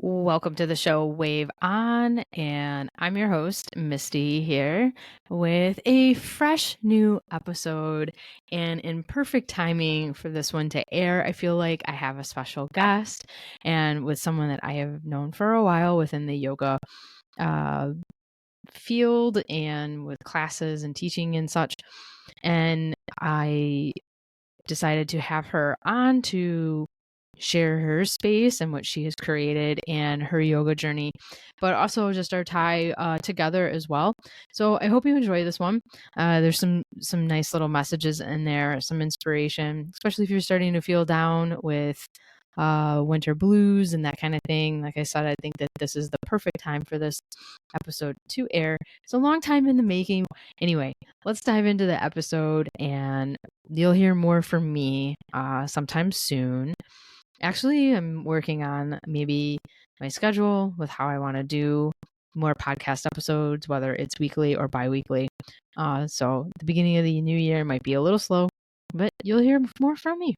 Welcome to the show Wave On, and I'm your host, Misty, here with a fresh new episode. And in perfect timing for this one to air, I feel like I have a special guest and with someone that I have known for a while within the yoga uh, field and with classes and teaching and such. And I decided to have her on to share her space and what she has created and her yoga journey, but also just our tie together as well. So I hope you enjoy this one. There's some nice little messages in there, some inspiration, especially if you're starting to feel down with winter blues and that kind of thing. Like I said, I think that this is the perfect time for this episode to air. It's a long time in the making. Anyway, let's dive into the episode and you'll hear more from me sometime soon. Actually, I'm working on maybe my schedule with how I want to do more podcast episodes, whether it's weekly or bi-weekly. So the beginning of the new year might be a little slow, but you'll hear more from me.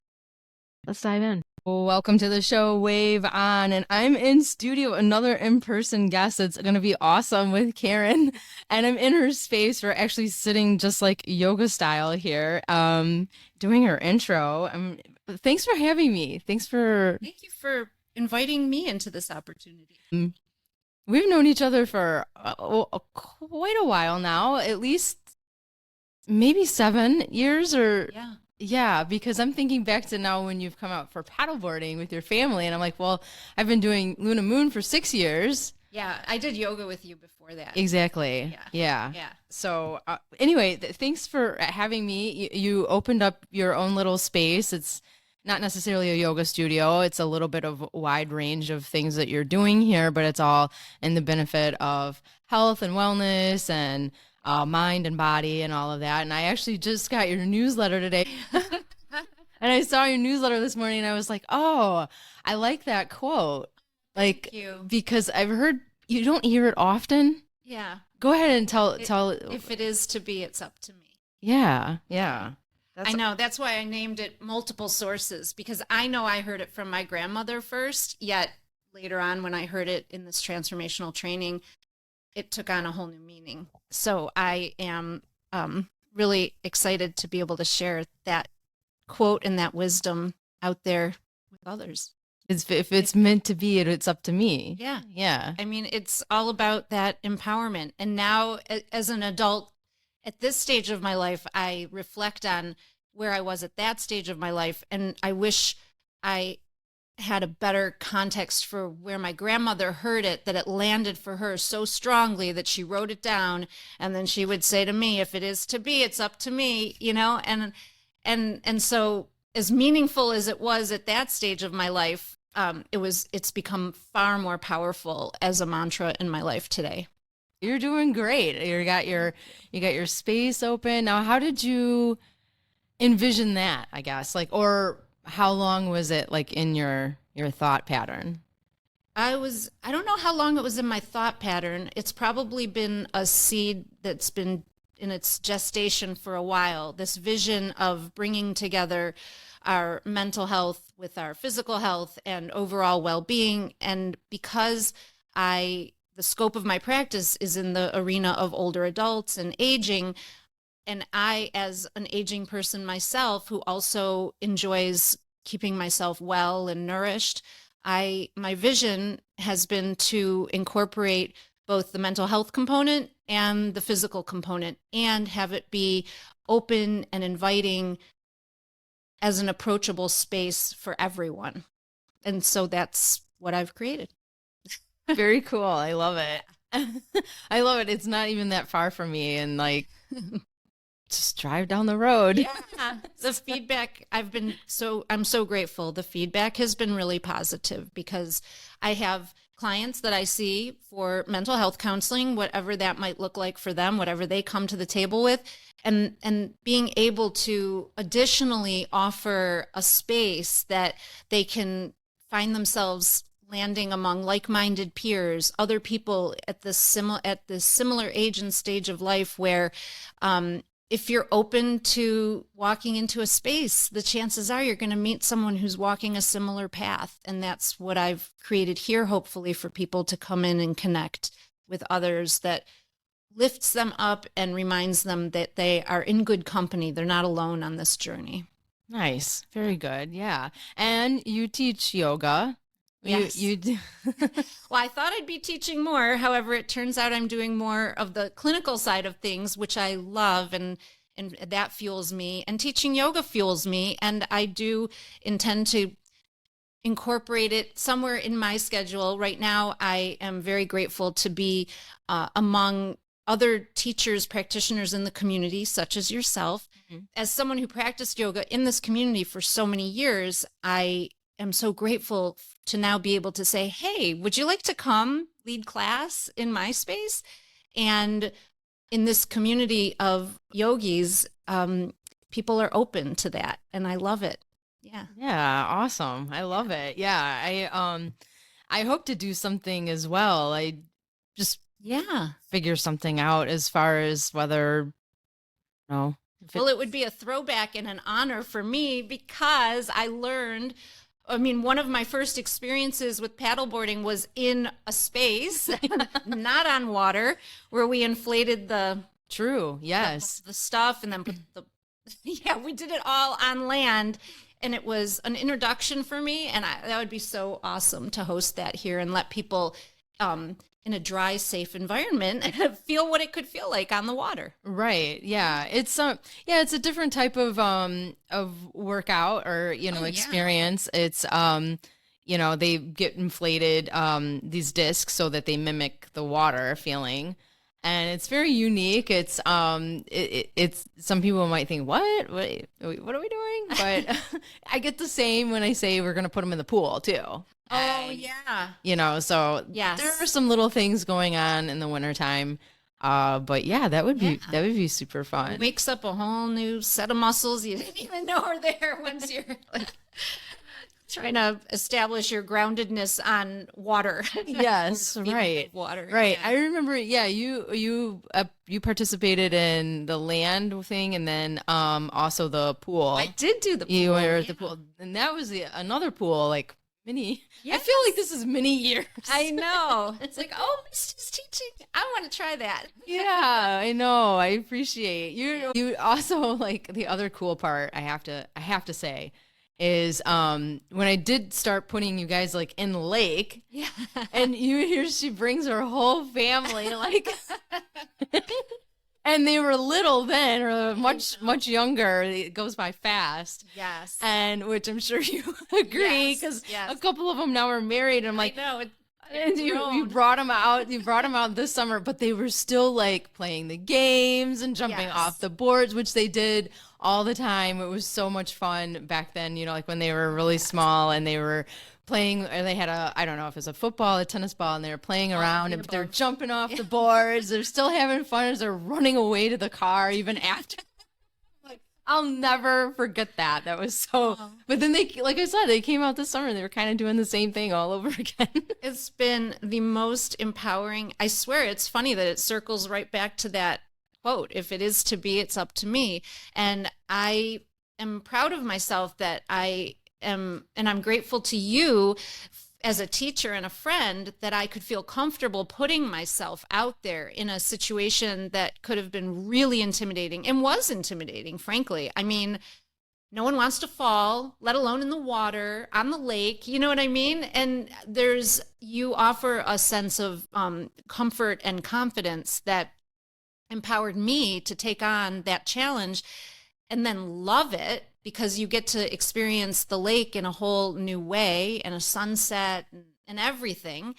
Let's dive in. Welcome to the show, Wave On, and I'm in studio, another in-person guest. It's going to be awesome with Karen, and I'm in her space. We're actually sitting just like yoga style here, doing her intro. Thanks for having me. Thank you for inviting me into this opportunity. We've known each other for quite a while now, at least maybe 7 years or... Yeah, because I'm thinking back to now when you've come out for paddleboarding with your family, and I'm like, well, I've been doing Luna Moon for 6 years. Yeah, I did yoga with you before that. Exactly. Yeah. So anyway, thanks for having me. You opened up your own little space. It's not necessarily a yoga studio. It's a little bit of a wide range of things that you're doing here, but it's all in the benefit of health and wellness and mind and body and all of that. And I actually just got your newsletter today. And I saw your newsletter this morning and I was like, oh, I like that quote. Like, Thank you. Because I've heard you don't hear it often. Yeah. Go ahead and tell. If it is to be, it's up to me. Yeah. I know. That's why I named it multiple sources, because I know I heard it from my grandmother first, yet later on when I heard it in this transformational training, it took on a whole new meaning. So I am really excited to be able to share that quote and that wisdom out there with others. If it's meant to be, it's up to me. Yeah. I mean, it's all about that empowerment. And now as an adult, at this stage of my life, I reflect on where I was at that stage of my life. And I wish I had a better context for where my grandmother heard it, that it landed for her so strongly that she wrote it down. And then she would say to me, if it is to be, it's up to me, and so as meaningful as it was at that stage of my life, it's become far more powerful as a mantra in my life today. You're doing great. You got your space open. Now, how did you envision that, I guess? Or how long was it like in your thought pattern? I don't know how long it was in my thought pattern. It's probably been a seed that's been in its gestation for a while. This vision of bringing together our mental health with our physical health and overall well-being. And because the scope of my practice is in the arena of older adults and aging, and I, as an aging person myself, who also enjoys keeping myself well and nourished, my vision has been to incorporate both the mental health component and the physical component and have it be open and inviting as an approachable space for everyone. And so that's what I've created. Very cool. I love it. I love it. It's not even that far from me, and like just drive down the road. Yeah. The feedback, I'm so grateful. The feedback has been really positive because I have clients that I see for mental health counseling, whatever that might look like for them, whatever they come to the table with, and being able to additionally offer a space that they can find themselves landing among like-minded peers, other people at this similar age and stage of life where if you're open to walking into a space, the chances are you're going to meet someone who's walking a similar path. And that's what I've created here, hopefully, for people to come in and connect with others, that lifts them up and reminds them that they are in good company. They're not alone on this journey. Nice. Very good. Yeah. And you teach yoga. Yes. You do. Well, I thought I'd be teaching more. However, it turns out I'm doing more of the clinical side of things, which I love, and that fuels me. And teaching yoga fuels me. And I do intend to incorporate it somewhere in my schedule. Right now, I am very grateful to be among other teachers, practitioners in the community, such as yourself. Mm-hmm. As someone who practiced yoga in this community for so many years, I am so grateful to now be able to say, hey, would you like to come lead class in my space? And in this community of yogis, people are open to that, and I love it. Yeah. Yeah, awesome. I love it. Yeah, I hope to do something as well. I just figure something out as far as whether, no. Well, it would be a throwback and an honor for me, because I learned, I mean, one of my first experiences with paddleboarding was in a space, not on water, where we inflated the the stuff, and then put the we did it all on land. And it was an introduction for me, and that would be so awesome to host that here and let people in a dry, safe environment feel what it could feel like on the water. Right. Yeah. It's it's a different type of workout, or experience. It's they get inflated these discs so that they mimic the water feeling. And it's very unique. It's it's some people might think, what are we doing? But I get the same when I say we're going to put them in the pool too. Oh, yeah. So yes, there are some little things going on in the wintertime. But yeah, that would be super fun. It wakes up a whole new set of muscles you didn't even know are there once you're like trying to establish your groundedness on water. Yes, right. Water. Right. Yeah. I remember, you participated in the land thing, and then also the pool. I did do the pool. You were at the pool. And that was another pool, like mini. Yes. I feel like this is mini years. I know. It's like, oh, Misty's teaching. I want to try that. Yeah, I know. I appreciate you. You also, like, the other cool part I have to say is when I did start putting you guys like in the lake, and she brings her whole family, like and they were little then, or much younger. It goes by fast. Yes. And which I'm sure you agree, because a couple of them now are married, and I'm like, no, and you brought them out. You brought them out this summer, but they were still like playing the games and jumping off the boards, which they did all the time. It was so much fun back then, like when they were really small and they were playing, or they had I don't know if it was a football, a tennis ball, and they were playing around, and they're jumping off the boards. They're still having fun as they're running away to the car even after. I'll never forget that. That was so. But then they, like I said, they came out this summer and they were kind of doing the same thing all over again. It's been the most empowering. I swear, it's funny that it circles right back to that quote. If it is to be, it's up to me. And I am proud of myself that I am, and I'm grateful to you as a teacher and a friend, that I could feel comfortable putting myself out there in a situation that could have been really intimidating, and was intimidating, frankly. I mean, no one wants to fall, let alone in the water, on the lake, you know what I mean? And you offer a sense of comfort and confidence that empowered me to take on that challenge, and then love it, because you get to experience the lake in a whole new way, and a sunset and everything.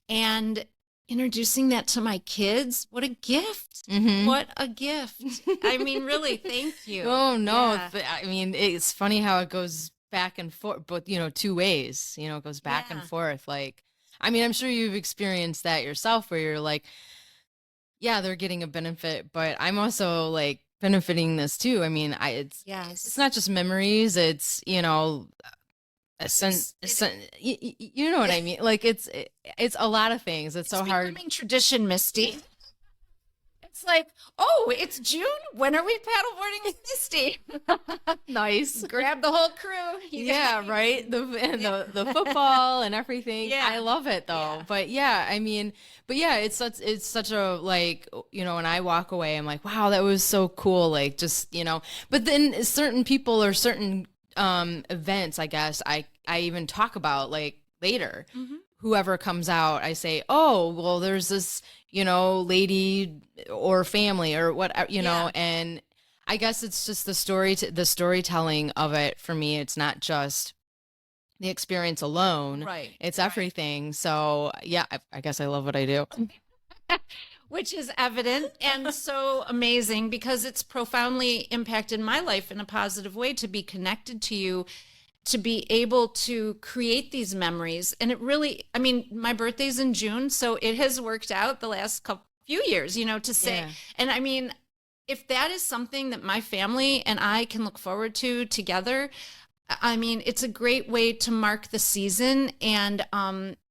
And introducing that to my kids, what a gift. Mm-hmm. What a gift. I mean, really, thank you. Oh, no. Yeah. I mean, it's funny how it goes back and forth, but, two ways, it goes back and forth. Like, I mean, I'm sure you've experienced that yourself, where you're like, yeah, they're getting a benefit, but I'm also like benefiting this too. I mean, it's not just memories. It's, you know what I mean? Like it's a lot of things. It's so hard. Becoming tradition, Misty. It's like, oh, it's June. When are we paddleboarding with Misty? Nice. Grab the whole crew. Yeah, right. The football and everything. Yeah. I love it though. Yeah. But yeah, I mean, but yeah, it's such a like, when I walk away, I'm like, wow, that was so cool. Like just, but then certain people or certain events, I guess, I even talk about like later. Hmm. Whoever comes out, I say, oh, well, there's this, lady or family or what, Yeah. and I guess it's just the storytelling of it for me. It's not just the experience alone. Right. It's Right. everything. So yeah, I guess I love what I do. Which is evident and so amazing because it's profoundly impacted my life in a positive way to be connected to you, to be able to create these memories. And it really, I mean, my birthday's in June, so it has worked out the last couple few years, to say. Yeah. And I mean, if that is something that my family and I can look forward to together, I mean, it's a great way to mark the season, and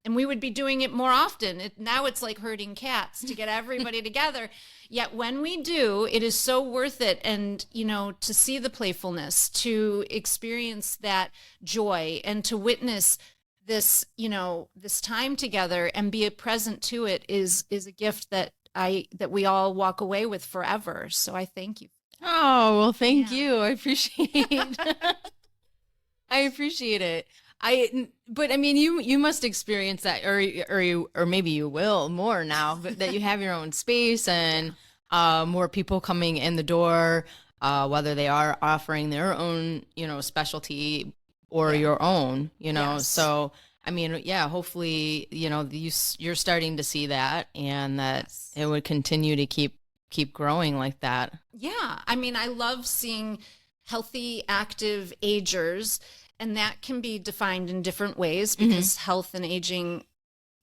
we would be doing it more often. Now it's like herding cats to get everybody together. Yet when we do, it is so worth it. And, to see the playfulness, to experience that joy, and to witness this, this time together and be present to it is a gift that we all walk away with forever. So I thank you. Oh, well, thank Yeah. you. I appreciate I appreciate it. But I mean, you must experience that, or maybe you will more now, but that you have your own space and more people coming in the door, whether they are offering their own, specialty or Yeah. your own, Yes. So I mean, yeah, hopefully, you're starting to see that, and that Yes. it would continue to keep growing like that. Yeah. I mean, I love seeing healthy, active agers, and that can be defined in different ways Hmm. because health and aging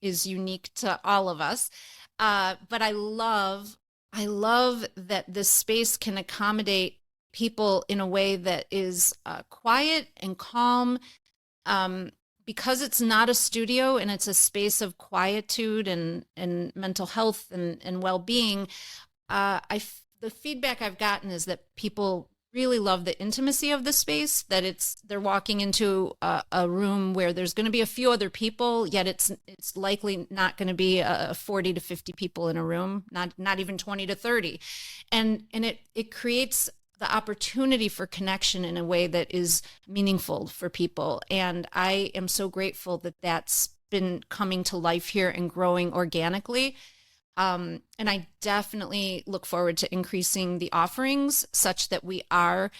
is unique to all of us. But I love that this space can accommodate people in a way that is quiet and calm, because it's not a studio and it's a space of quietude and mental health and well-being. The feedback I've gotten is that people really love the intimacy of the space, that they're walking into a room where there's going to be a few other people, yet it's likely not going to be 40 to 50 people in a room, not even 20 to 30. And it creates the opportunity for connection in a way that is meaningful for people. And I am so grateful that that's been coming to life here and growing organically. And I definitely look forward to increasing the offerings such that we are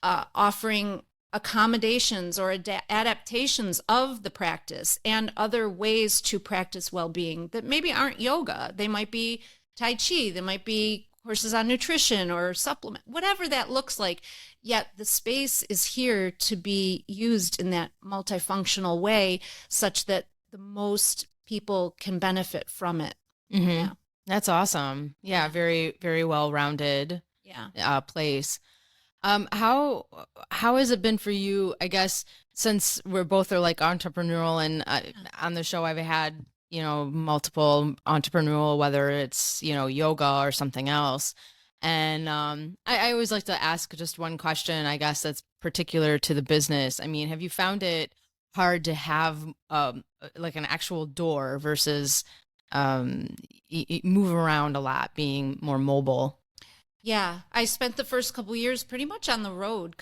offering accommodations or adaptations of the practice and other ways to practice well-being that maybe aren't yoga. They might be Tai Chi, they might be courses on nutrition or supplement, whatever that looks like. Yet the space is here to be used in that multifunctional way such that the most people can benefit from it. Hmm. Yeah. That's awesome. Yeah, Yeah. very, very well-rounded Yeah. place. How has it been for you? I guess since we're both are like entrepreneurial, and on the show I've had multiple entrepreneurial, whether it's yoga or something else, and I always like to ask just one question. I guess that's particular to the business. I mean, have you found it hard to have like an actual door versus move around a lot, being more mobile? Yeah. I spent the first couple years pretty much on the road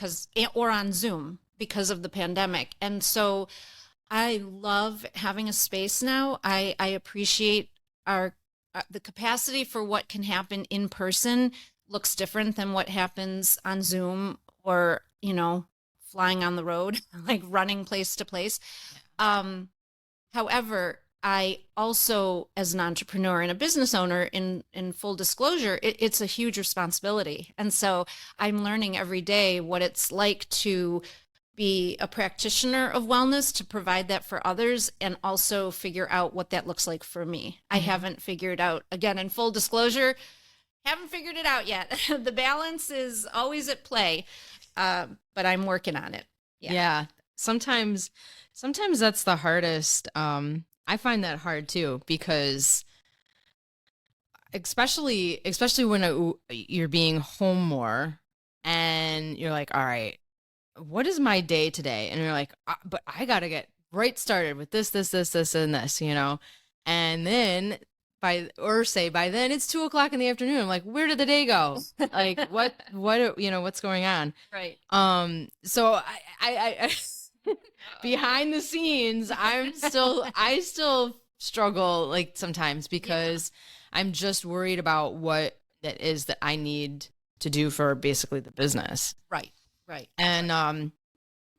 or on Zoom because of the pandemic. And so I love having a space now. I appreciate the capacity for what can happen in person looks different than what happens on Zoom or, flying on the road, like running place to place. Um, However, I also, as an entrepreneur and a business owner, in full disclosure, it's a huge responsibility. And so I'm learning every day what it's like to be a practitioner of wellness, to provide that for others, and also figure out what that looks like for me. I Mhm. haven't figured out, again, in full disclosure, haven't figured it out yet. The balance is always at play, but I'm working on it. Yeah. Yeah. Sometimes that's the hardest. I find that hard too because especially when you're being home more and you're like, all right, what is my day today? And you're like, but I got to get right started with this, and this, and then by then it's 2 o'clock in the afternoon. I'm like, where did the day go? Like, what's going on? Right. So I behind the scenes, I still struggle like sometimes because I'm just worried about what that is that I need to do for basically the business. Right. Right. And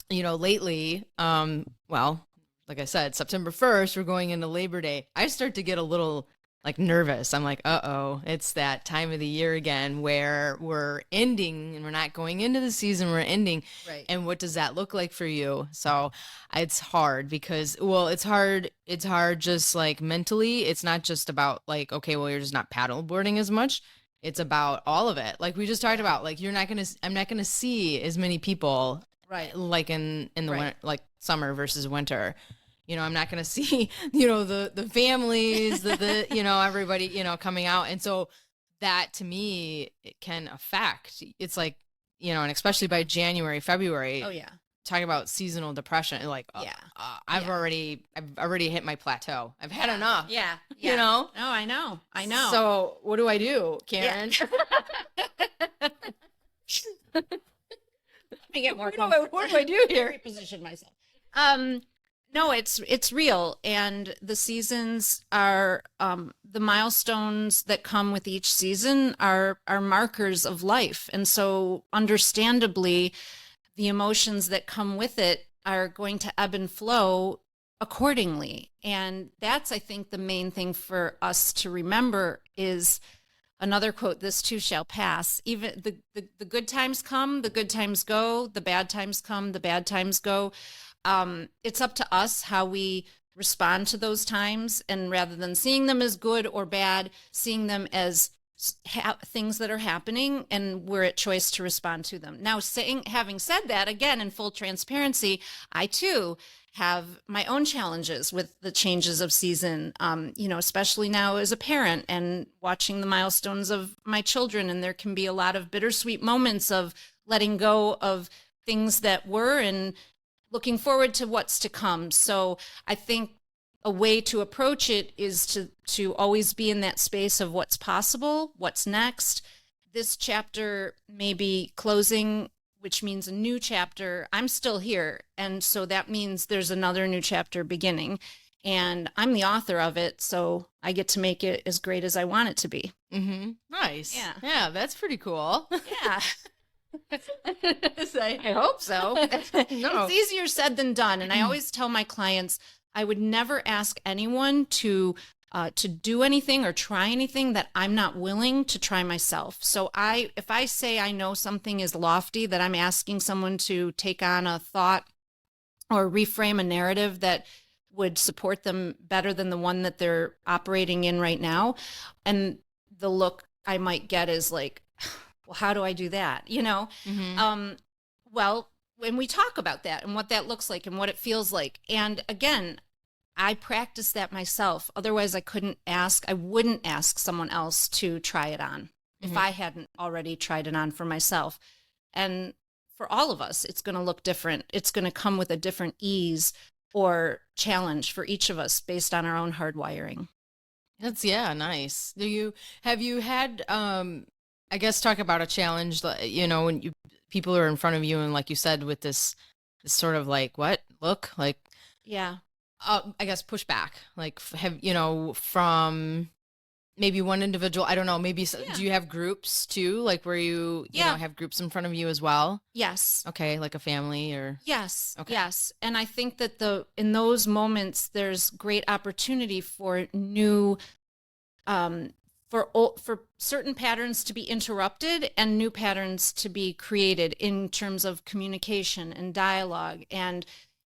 lately, well, like I said, September 1st, we're going into Labor Day. I start to get a little like nervous. I'm like, uh-oh, it's that time of the year again where we're ending and we're not going into the season, we're ending. Right. And what does that look like for you? So it's hard because, well, it's hard just like mentally. It's not just about like, okay, well, you're just not paddle boarding as much. It's about all of it. Like we just talked about, like I'm not gonna see as many people, Right. like in the Right. winter, like summer versus winter. I'm not going to see, the families, the everybody, coming out. And so that to me, it can affect, it's like, and especially by January, February, Oh yeah. talking about seasonal depression, like, I've already hit my plateau. I've had enough. Yeah. Oh, I know. So what do I do, Karen? Let me get more comfortable. What do I do here? Reposition myself. No, it's real, and the seasons are the milestones that come with each season are markers of life, and so understandably, the emotions that come with it are going to ebb and flow accordingly, and that's, I think, the main thing for us to remember is another quote: "This too shall pass." Even the good times come, the good times go, the bad times come, the bad times go. It's up to us how we respond to those times, and rather than seeing them as good or bad, seeing them as things that are happening, and we're at choice to respond to them. Now, having said that, again, in full transparency, I too have my own challenges with the changes of season, especially now as a parent and watching the milestones of my children. And there can be a lot of bittersweet moments of letting go of things that were and looking forward to what's to come. So I think a way to approach it is to always be in that space of what's possible, what's next. This chapter may be closing, which means a new chapter. I'm still here. And so that means there's another new chapter beginning. And I'm the author of it, so I get to make it as great as I want it to be. Mm-hmm. Nice. Yeah. Yeah, that's pretty cool. Yeah. I hope so. No. It's easier said than done. And I always tell my clients, I would never ask anyone to do anything or try anything that I'm not willing to try myself. So if I say I know something is lofty, that I'm asking someone to take on a thought or reframe a narrative that would support them better than the one that they're operating in right now. And the look I might get is like, well, how do I do that? Mm-hmm. Well, when we talk about that and what that looks like and what it feels like. And again, I practice that myself. Otherwise, I wouldn't ask someone else to try it on if I hadn't already tried it on for myself. And for all of us, it's going to look different. It's going to come with a different ease or challenge for each of us based on our own hardwiring. Nice. Have you had, I guess, talk about a challenge, when people are in front of you and like you said, with this sort of like, what look like, yeah. I guess pushback, like from maybe one individual, I don't know, maybe, do you have groups too? Like where you have groups in front of you as well? Yes. Okay. Like a family or? Yes. Okay. Yes. And I think that in those moments, there's great opportunity for new, for certain patterns to be interrupted and new patterns to be created in terms of communication and dialogue and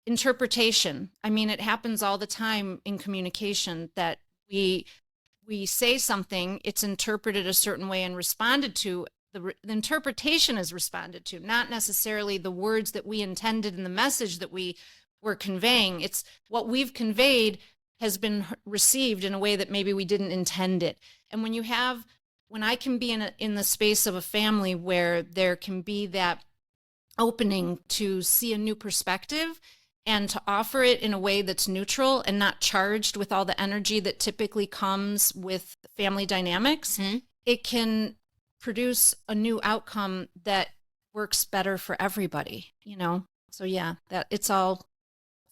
interpretation. I mean, it happens all the time in communication that we say something, it's interpreted a certain way and responded to. The interpretation is responded to, not necessarily the words that we intended in the message that we were conveying. It's what we've conveyed has been received in a way that maybe we didn't intend it. And when I can be in the space of a family where there can be that opening to see a new perspective and to offer it in a way that's neutral and not charged with all the energy that typically comes with family dynamics, it can produce a new outcome that works better for everybody, you know? So yeah, that it's all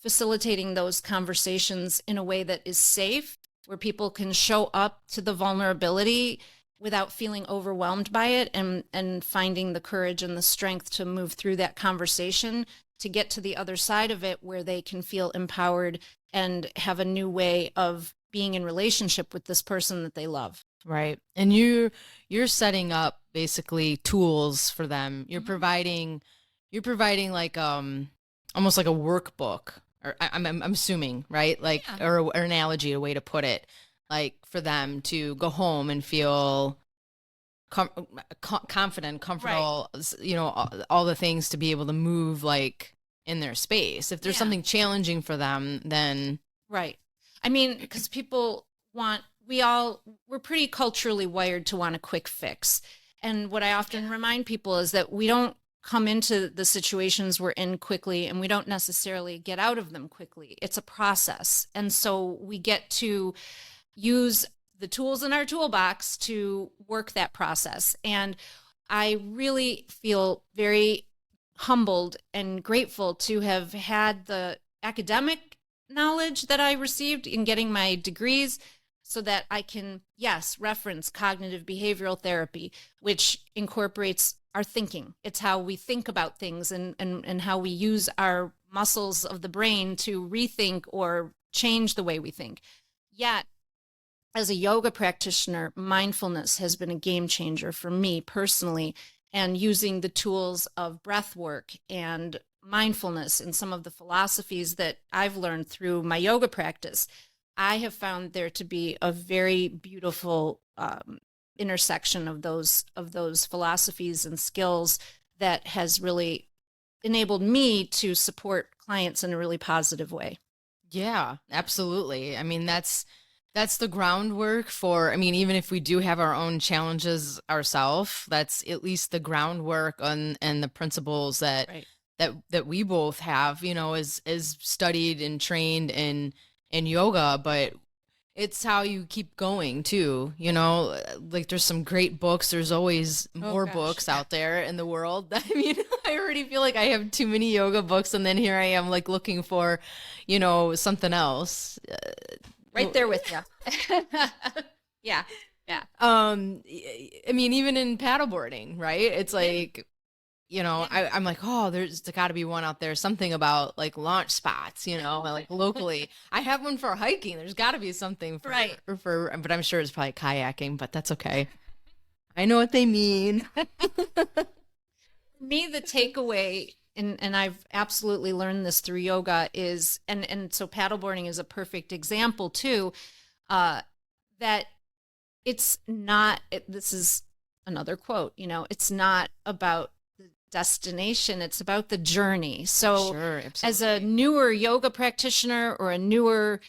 facilitating those conversations in a way that is safe, where people can show up to the vulnerability without feeling overwhelmed by it, and finding the courage and the strength to move through that conversation to get to the other side of it, where they can feel empowered and have a new way of being in relationship with this person that they love. Right. And you're setting up basically tools for them. You're providing like almost like a workbook, or I'm assuming, right? Like, Yeah. or an analogy, a way to put it, like for them to go home and feel confident, comfortable, you know, all the things to be able to move like in their space. If there's Yeah. something challenging for them, then Right. I mean, because people we're pretty culturally wired to want a quick fix. And what I often remind people is that we don't come into the situations we're in quickly, and we don't necessarily get out of them quickly. It's a process. And so we get to use the tools in our toolbox to work that process. And I really feel very humbled and grateful to have had the academic knowledge that I received in getting my degrees, so that I can, yes, reference cognitive behavioral therapy, which incorporates our thinking. It's how we think about things, and how we use our muscles of the brain to rethink or change the way we think. Yet, as a yoga practitioner, mindfulness has been a game changer for me personally, and using the tools of breath work and mindfulness and some of the philosophies that I've learned through my yoga practice, I have found there to be a very beautiful intersection of those philosophies and skills that has really enabled me to support clients in a really positive way. yeah, absolutely. I mean, that's the groundwork for, I mean, even if we do have our own challenges ourselves, that's at least the groundwork and the principles that Right. that we both have, you know, is studied and trained in yoga, but it's how you keep going too, you know, like there's some great books. There's always more gosh. books out there in the world. I mean, I already feel like I have too many yoga books, and then here I am like looking for, you know, something else. Right there with you. Yeah. Yeah. I mean, even in paddleboarding, right? It's like, you know, I'm like, oh, there's got to be one out there, something about like launch spots, you know, like locally. I have one for hiking. There's got to be something for, Right. but I'm sure it's probably kayaking, but that's okay. I know what they mean. Me, the takeaway, and I've absolutely learned this through yoga, is, and so paddleboarding is a perfect example too, that it's not, this is another quote, you know, it's not about the destination, it's about the journey. So Sure, as a newer yoga practitioner, or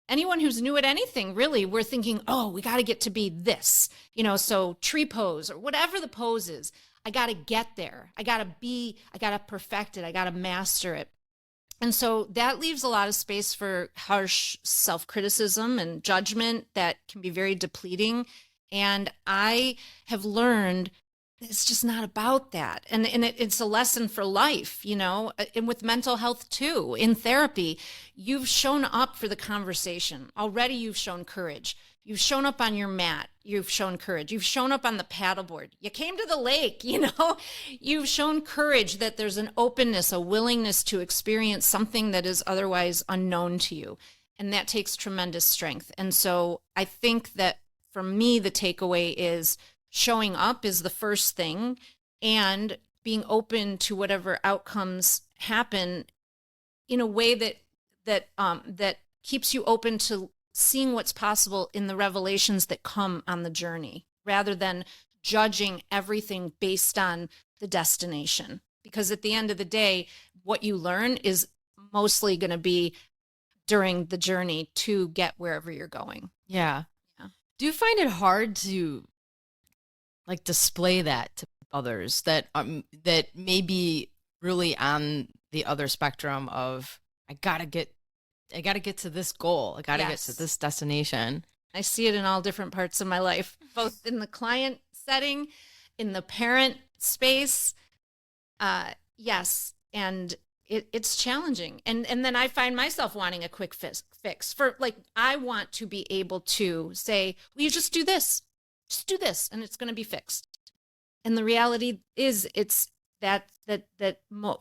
anyone who's new at anything, really, we're thinking, oh, we got to get to be this, you know, so tree pose or whatever the pose is. I got to get there. I got to perfect it. I got to master it. And so that leaves a lot of space for harsh self-criticism and judgment that can be very depleting. And I have learned it's just not about that. And it's a lesson for life, you know, and with mental health too. In therapy, you've shown up for the conversation. Already you've shown courage. You've shown up on your mat. You've shown courage. You've shown up on the paddleboard. You came to the lake, you know. You've shown courage that there's an openness, a willingness to experience something that is otherwise unknown to you. And that takes tremendous strength. And so I think that for me, the takeaway is showing up is the first thing, and being open to whatever outcomes happen in a way that keeps you open to seeing what's possible in the revelations that come on the journey, rather than judging everything based on the destination. Because at the end of the day, what you learn is mostly going to be during the journey to get wherever you're going. Yeah. Yeah. Do you find it hard to like display that to others that may be really on the other spectrum of I gotta get to this goal. I gotta get to Yes. this destination. I see it in all different parts of my life, both in the client setting, in the parent space. Yes. And it's challenging. And then I find myself wanting a quick fix for like, I want to be able to say, well, you just do this, and it's going to be fixed. And the reality is it's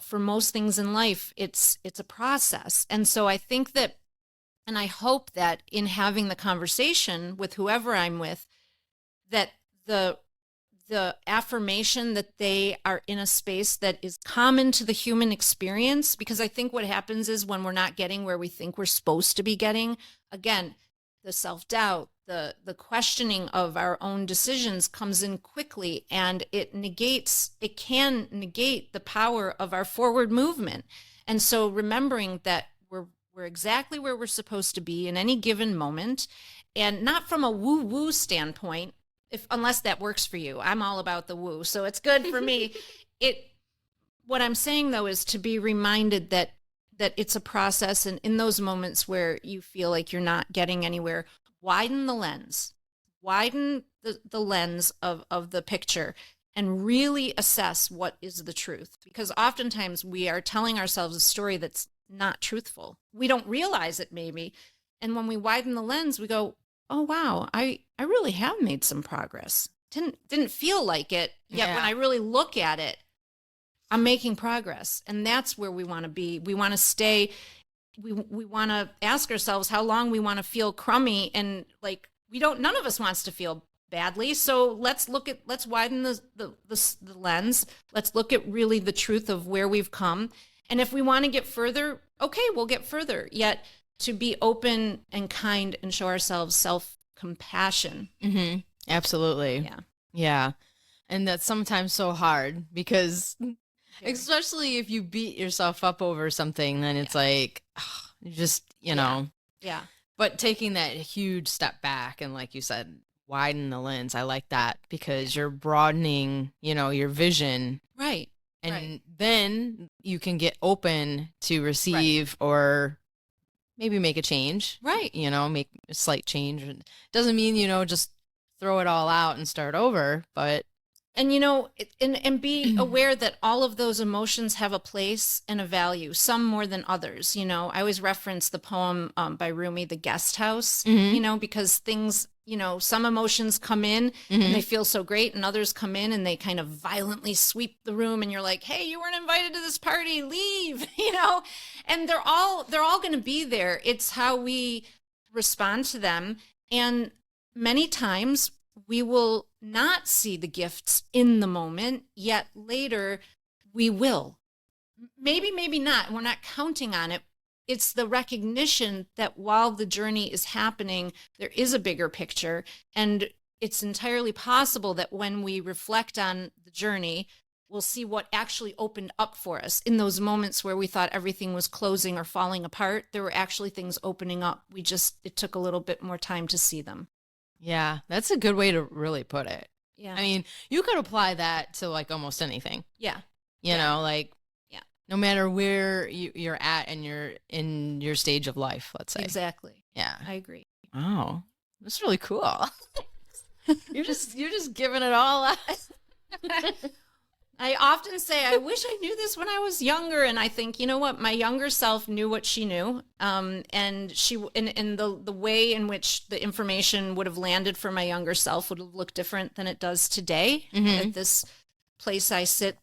for most things in life, it's a process. And so I think that, and I hope that in having the conversation with whoever I'm with, that the affirmation that they are in a space that is common to the human experience, because I think what happens is when we're not getting where we think we're supposed to be getting, again, the self-doubt, the questioning of our own decisions comes in quickly, and it can negate the power of our forward movement. And so remembering that we're exactly where we're supposed to be in any given moment, and not from a woo-woo standpoint, unless that works for you. I'm all about the woo, so it's good for me. What I'm saying though is to be reminded that it's a process, and in those moments where you feel like you're not getting anywhere, widen the lens. Widen the lens of the picture and really assess what is the truth. Because oftentimes we are telling ourselves a story that's not truthful. We don't realize it maybe. And when we widen the lens, we go, oh, wow, I really have made some progress. Didn't feel like it, yet when I really look at it, I'm making progress. And that's where we want to be. We want to stay. We want to ask ourselves how long we want to feel crummy, and like none of us wants to feel badly. So let's widen the lens. Let's look at really the truth of where we've come. And if we want to get further, okay, we'll get further. Yet to be open and kind and show ourselves self-compassion. Mm-hmm. Absolutely. Yeah. Yeah. And that's sometimes so hard because especially if you beat yourself up over something, then it's like, just, you know. Yeah. But taking that huge step back and like you said, widen the lens. I like that because you're broadening, your vision. Right. And then you can get open to receive or maybe make a change. Right. Make a slight change. It doesn't mean, just throw it all out and start over, but and and be aware that all of those emotions have a place and a value, some more than others. I always reference the poem by Rumi, The Guest House, because things, some emotions come in and they feel so great, and others come in and they kind of violently sweep the room, and you're like, hey, you weren't invited to this party, leave, and they're all going to be there. It's how we respond to them. And many times we will not see the gifts in the moment, yet later we will. Maybe not. We're not counting on it. It's the recognition that while the journey is happening, there is a bigger picture. And it's entirely possible that when we reflect on the journey, we'll see what actually opened up for us. In those moments where we thought everything was closing or falling apart, there were actually things opening up. It took a little bit more time to see them. Yeah, that's a good way to really put it. Yeah. I mean, you could apply that to like almost anything. Yeah. No matter where you're at and you're in your stage of life, let's say. Exactly. Yeah. I agree. Wow. That's really cool. you're just giving it all out. I often say, I wish I knew this when I was younger. And I think, you know what? My younger self knew what she knew. And the way in which the information would have landed for my younger self would have looked different than it does today. At this place I sit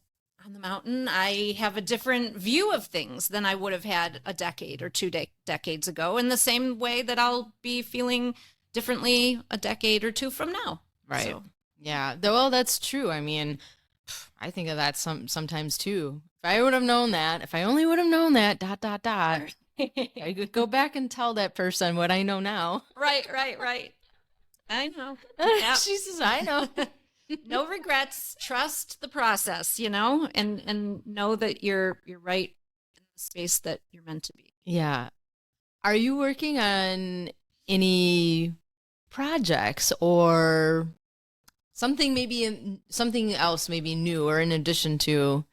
on the mountain, I have a different view of things than I would have had a decade or two decades ago, in the same way that I'll be feeling differently a decade or two from now. Right. So. Yeah. Well, that's true. I mean, I think of that sometimes too. If I would have known that, if I only would have known that, ... I could go back and tell that person what I know now. Right. I know. She says, I know. No regrets. Trust the process, and know that you're right in the space that you're meant to be. Yeah. Are you working on any projects or something else maybe new or in addition to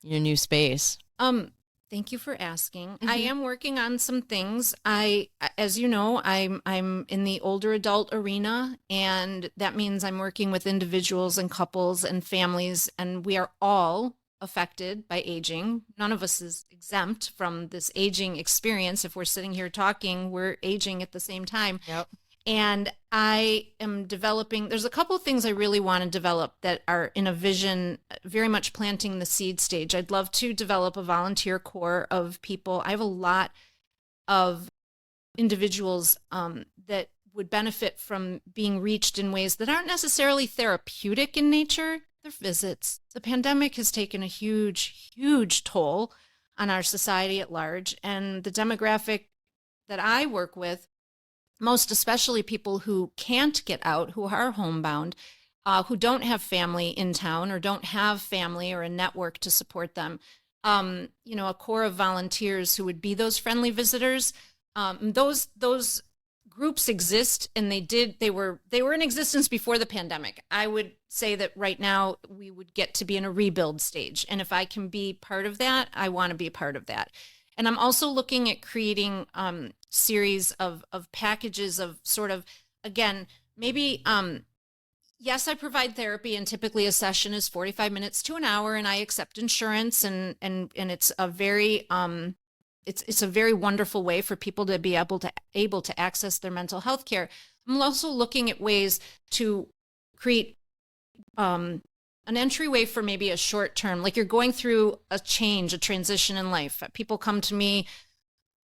your new space? Um, Thank you for asking. I Hmm. am working on some things. As you know, I'm in the older adult arena, and that means I'm working with individuals and couples and families, and we are all affected by aging. None of us is exempt from this aging experience. If we're sitting here talking, we're aging at the same time. Yep. And I am developing, there's a couple of things I really want to develop that are in a vision, very much planting the seed stage. I'd love to develop a volunteer core of people. I have a lot of individuals that would benefit from being reached in ways that aren't necessarily therapeutic in nature. Their visits. The pandemic has taken a huge, huge toll on our society at large. And the demographic that I work with, most especially people who can't get out, who are homebound, who don't have family in town or don't have family or a network to support them. A core of volunteers who would be those friendly visitors. Those groups exist, and they were in existence before the pandemic. I would say that right now we would get to be in a rebuild stage, and if I can be part of that, I want to be a part of that. And I'm also looking at creating series of packages of sort of, again, maybe yes, I provide therapy, and typically a session is 45 minutes to an hour, and I accept insurance, and it's a very it's a very wonderful way for people to be able to access their mental health care. I'm also looking at ways to create an entryway for maybe a short term, like you're going through a change, a transition in life. People come to me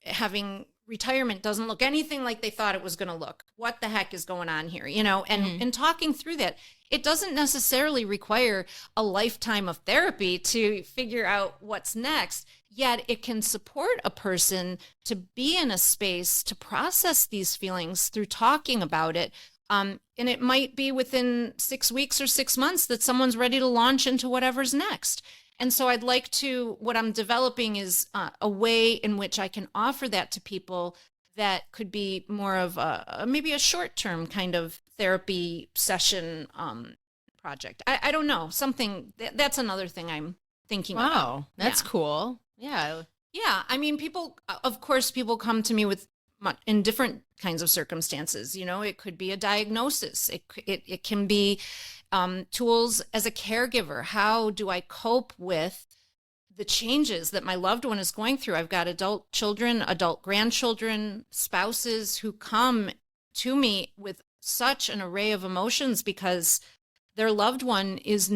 having retirement doesn't look anything like they thought it was going to look. What the heck is going on here? And Hmm. and talking through that, it doesn't necessarily require a lifetime of therapy to figure out what's next. Yet it can support a person to be in a space to process these feelings through talking about it. And it might be within 6 weeks or 6 months that someone's ready to launch into whatever's next. And so what I'm developing is a way in which I can offer that to people that could be more of maybe a short term kind of therapy session project. I don't know, that's another thing I'm thinking about. Wow, Yeah. that's cool. Yeah. Yeah. I mean, of course, people come to me in different kinds of circumstances. It could be a diagnosis, it can be tools as a caregiver. How do I cope with the changes that my loved one is going through? I've got adult children, adult grandchildren, spouses who come to me with such an array of emotions because their loved one is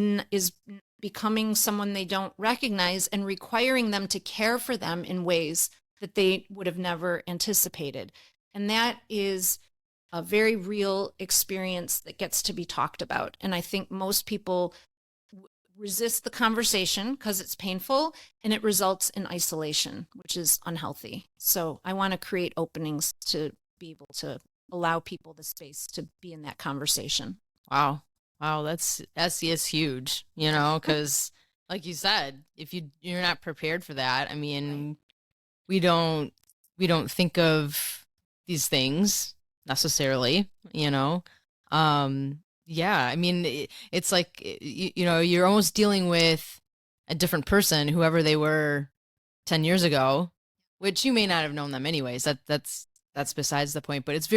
becoming someone they don't recognize and requiring them to care for them in ways that they would have never anticipated. And that is a very real experience that gets to be talked about. And I think most people resist the conversation because it's painful and it results in isolation, which is unhealthy. So I want to create openings to be able to allow people the space to be in that conversation. Wow. Wow, that's is huge, because like you said, if you're not prepared for that, I Right. mean, we don't we don't think of these things necessarily, you know. Yeah, I mean, it's like you're almost dealing with a different person, whoever they were 10 years ago, which you may not have known them anyways. That's besides the point, but it's just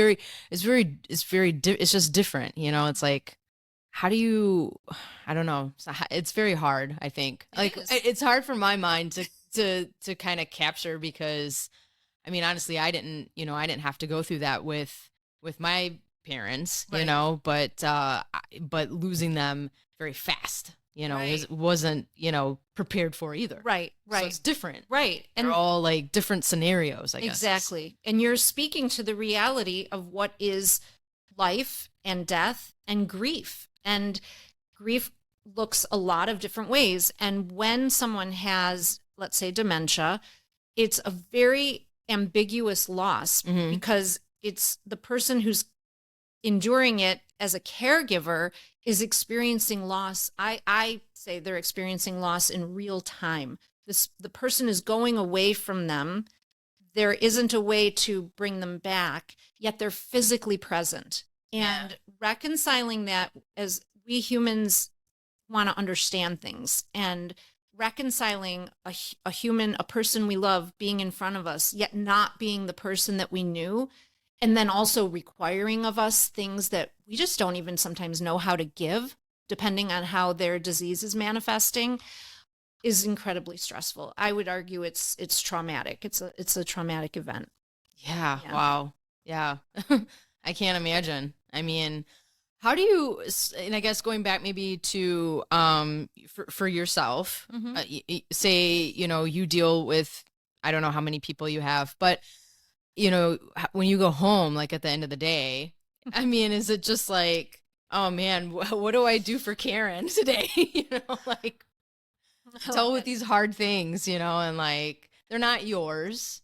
different, it's like, how do you, I don't know. It's very hard, I think. It Like, is. it's hard for my mind to kind of capture, because I mean, honestly, I didn't have to go through that with my parents, Right. but losing them very fast, Right. wasn't, prepared for either. Right. So Right. it's different. Right. They're And all like different scenarios, I guess. exactly. And you're speaking to the reality of what is life and death and grief. And grief looks a lot of different ways. And when someone has, let's say, dementia, it's a very ambiguous loss Hmm. because it's the person who's enduring it as a caregiver is experiencing loss. I say they're experiencing loss in real time. The person is going away from them. there isn't a way to bring them back, yet they're physically present. And reconciling that, as we humans want to understand things, and reconciling a human, a person we love being in front of us, yet not being the person that we knew, and then also requiring of us things that we just don't even sometimes know how to give, depending on how their disease is manifesting, is incredibly stressful. I would argue it's traumatic. It's a traumatic event. Yeah. Yeah. Wow. Yeah. I can't imagine. I mean, how do you, and I guess going back maybe to, for yourself, Mm-hmm. say, you deal with, I don't know how many people you have, but, when you go home, like at the end of the day, I mean, is it just like, oh man, what do I do for Karen today? Like tell with these hard things, and like, they're not yours,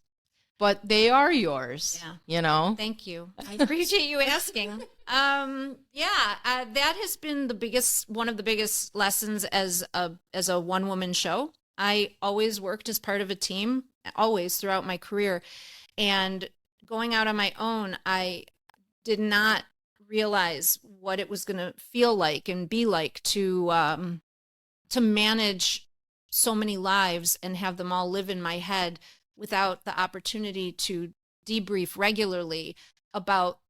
but they are yours, Yeah. Thank you. I appreciate you asking. That has been one of the biggest lessons as a one woman show. I always worked as part of a team, always throughout my career, and going out on my own, I did not realize what it was going to feel like and be like to manage so many lives and have them all live in my head without the opportunity to debrief regularly about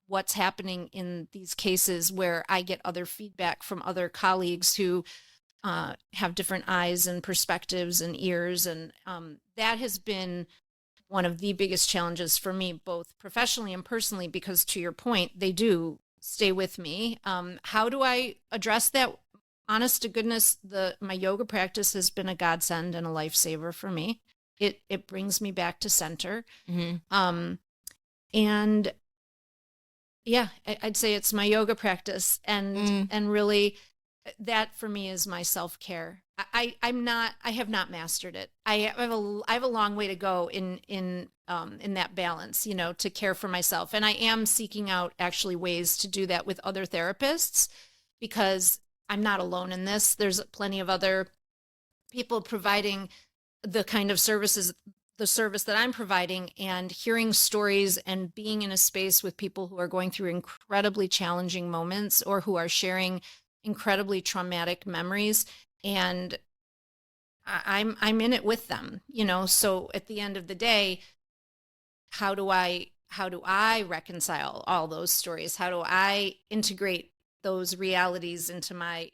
what's happening in these cases, where I get other feedback from other colleagues who have different eyes and perspectives and ears. And that has been one of the biggest challenges for me, both professionally and personally, because to your point, they do stay with me. How do I address that? Honest to goodness, my yoga practice has been a godsend and a lifesaver for me. It brings me back to center. Mm-hmm. And yeah, I'd say it's my yoga practice, and really that for me is my self-care. I have not mastered it. I have a long way to go in that balance, to care for myself. And I am seeking out actually ways to do that with other therapists, because I'm not alone in this. There's plenty of other people providing the kind of the service that I'm providing, and hearing stories and being in a space with people who are going through incredibly challenging moments, or who are sharing incredibly traumatic memories. And I'm in it with them, so at the end of the day, how do I reconcile all those stories? How do I integrate those realities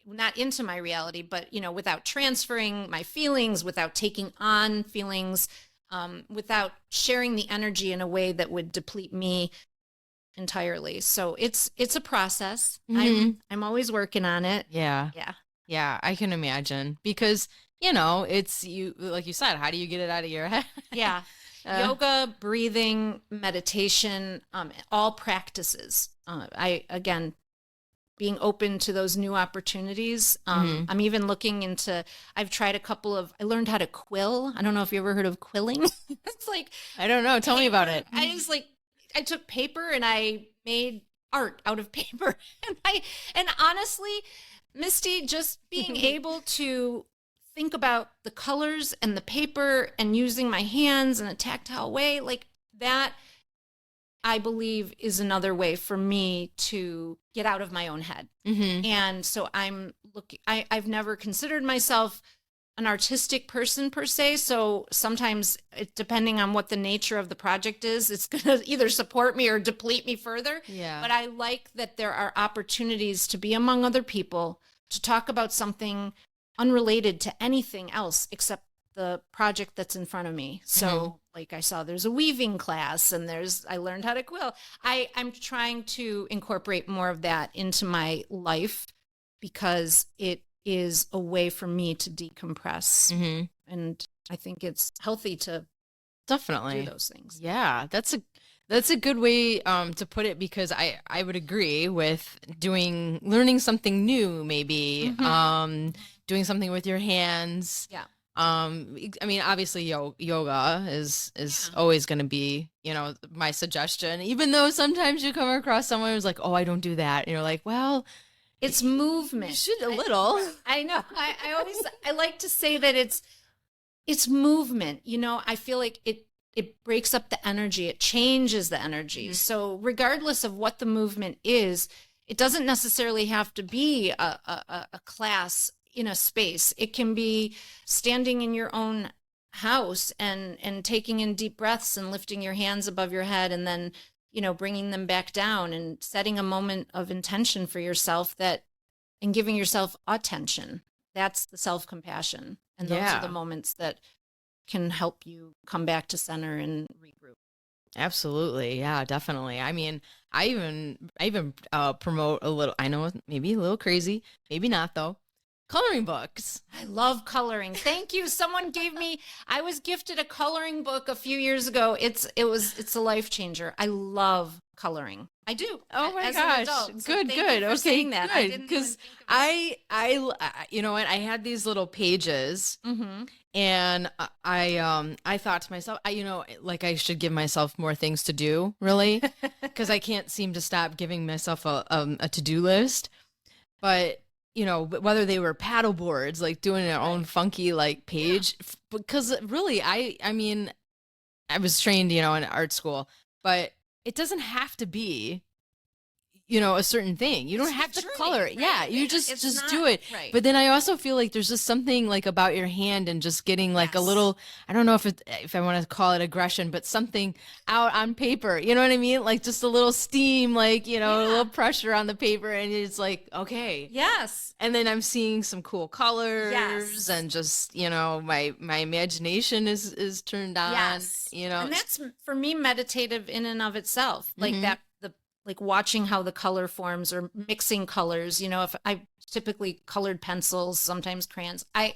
not into my reality, but, without transferring my feelings, without taking on feelings, without sharing the energy in a way that would deplete me entirely. So it's a process. Mm-hmm. I'm always working on it. Yeah. Yeah. Yeah, I can imagine, because, it's you, like you said, how do you get it out of your head? Yeah. Yoga, breathing, meditation, all practices. Again, being open to those new opportunities. I'm even looking into, I learned how to quill. I don't know if you ever heard of quilling. It's like, I don't know. Tell me about it. I took paper and I made art out of paper. And honestly, Misty, just being able to think about the colors and the paper and using my hands in a tactile way, like that, I believe is another way for me to get out of my own head. Mm-hmm. And so I've never considered myself an artistic person per se. So sometimes, depending on what the nature of the project is, it's going to either support me or deplete me further. Yeah. But I like that there are opportunities to be among other people, to talk about something unrelated to anything else except the project that's in front of me. So like I saw there's a weaving class, and I learned how to quill. I'm trying to incorporate more of that into my life, because it is a way for me to decompress. Mm-hmm. And I think it's healthy to definitely do those things. Yeah, that's a good way to put it, because I would agree with learning something new, maybe doing something with your hands. Yeah. I mean, obviously yoga is always going to be, my suggestion, even though sometimes you come across someone who's like, oh, I don't do that. And you're like, well, it's movement. You should a little. I know. I like to say that it's movement. I feel like it breaks up the energy, it changes the energy. So regardless of what the movement is, it doesn't necessarily have to be a class in a space. It can be standing in your own house and taking in deep breaths and lifting your hands above your head, and then, bringing them back down and setting a moment of intention for yourself, that and giving yourself attention. That's the self-compassion. And those are the moments that can help you come back to center and regroup. Absolutely. Yeah, definitely. I mean, I even promote a little, I know maybe a little crazy, maybe not though. Coloring books. I love coloring. Thank you. Someone gave me, I was gifted a coloring book a few years ago. It's a life changer. I love coloring. I do. Oh my as gosh. an adult. So Good, thank good. you for Okay, saying that. I good. didn't Because even think you know what? I had these little pages, of it. and I thought to myself, like I should give myself more things to do, really, because I can't seem to stop giving myself a to-do list. But whether they were paddle boards, like doing their own funky like page, because really, I mean, I was trained, in art school, but it doesn't have to be, a certain thing. You don't have to color it. Right? Yeah, you just not, do it. Right. But then I also feel like there's just something like about your hand and just getting like a little, I don't know if I want to call it aggression, but something out on paper. You know what I mean? Like just a little steam, like, a little pressure on the paper, and it's like, okay. Yes. And then I'm seeing some cool colors, and just, my imagination is turned on, Yes. And that's for me meditative in and of itself. Like that, like watching how the color forms or mixing colors. If I typically colored pencils, sometimes crayons, I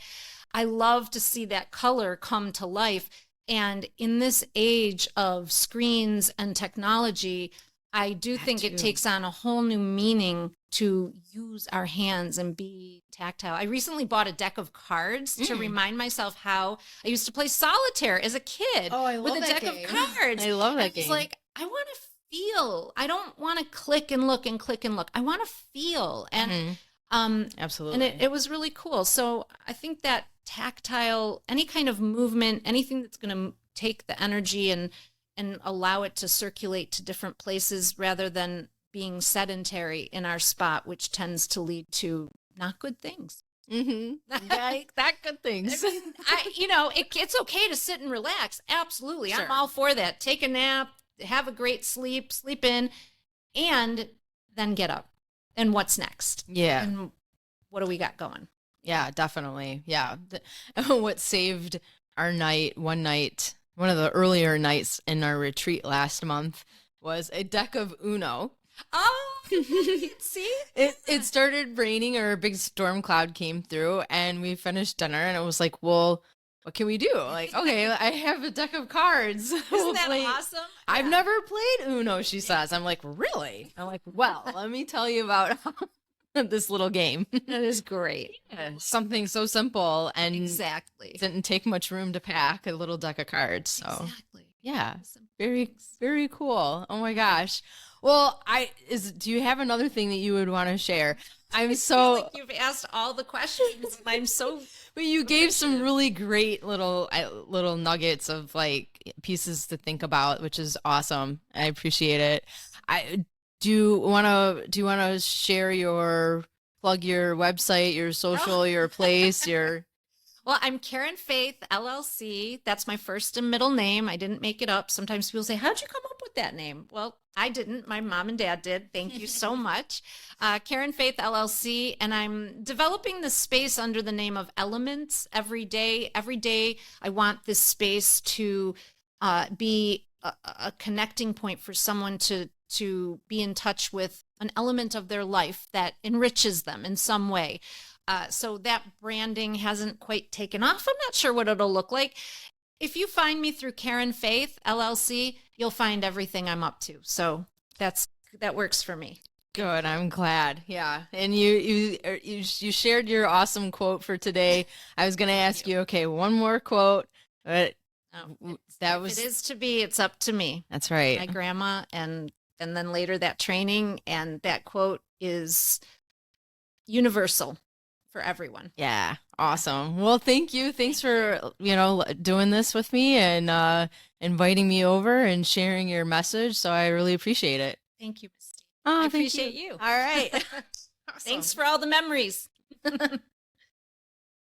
love to see that color come to life. And in this age of screens and technology, I do think it takes on a whole new meaning to use our hands and be tactile. I recently bought a deck of cards to remind myself how I used to play solitaire as a kid. Oh, I love with a that deck game. of cards. I love that game. It's like, I want to feel. I don't want to click and look and click and look. I want to feel. And absolutely. And it was really cool. So I think that tactile, any kind of movement, anything that's going to take the energy and allow it to circulate to different places rather than being sedentary in our spot, which tends to lead to not good things. Not good things. It's okay to sit and relax. Absolutely. Sure. I'm all for that. Take a nap, have a great sleep in, and then get up. And what's next? Yeah. And what do we got going? Yeah, definitely. Yeah. What saved our one of the earlier nights in our retreat last month was a deck of Uno. Oh, see? It started raining, or a big storm cloud came through, and we finished dinner, and it was like, well, what can we do? Like, okay, I have a deck of cards. Isn't that awesome? I've never played Uno, she says. I'm like, really? I'm like, well, let me tell you about this little game. That is great. Yeah, something so simple and exactly didn't take much room to pack, a little deck of cards. So exactly. Yeah, very, very cool. Oh my gosh. Well, do you have another thing that you would want to share? I'm so like you've asked all the questions. I'm so. But you gave some really great little nuggets of like pieces to think about, which is awesome. I appreciate it. Do you want to share plug your website, your social, your place, your. Well, I'm Karen Faith, LLC. That's my first and middle name. I didn't make it up. Sometimes people say, how'd you come up with that name? Well, I didn't. My mom and dad did. Thank you so much. Karen Faith, LLC. And I'm developing this space under the name of Elements every day. Every day, I want this space to be a connecting point for someone to be in touch with an element of their life that enriches them in some way. So that branding hasn't quite taken off. I'm not sure what it'll look like. If you find me through Karen Faith, LLC, you'll find everything I'm up to. So that works for me. Good. I'm glad. Yeah. And you shared your awesome quote for today. I was going to ask you, okay, one more quote, but if it is to be, it's up to me. That's right. My grandma, and then later that training, and that quote is universal for everyone. Yeah. Awesome. Well, thank you. Thanks for, doing this with me and inviting me over and sharing your message. So I really appreciate it. Thank you, Misty. Oh, I thank appreciate you. you. All right. Thanks for all the memories.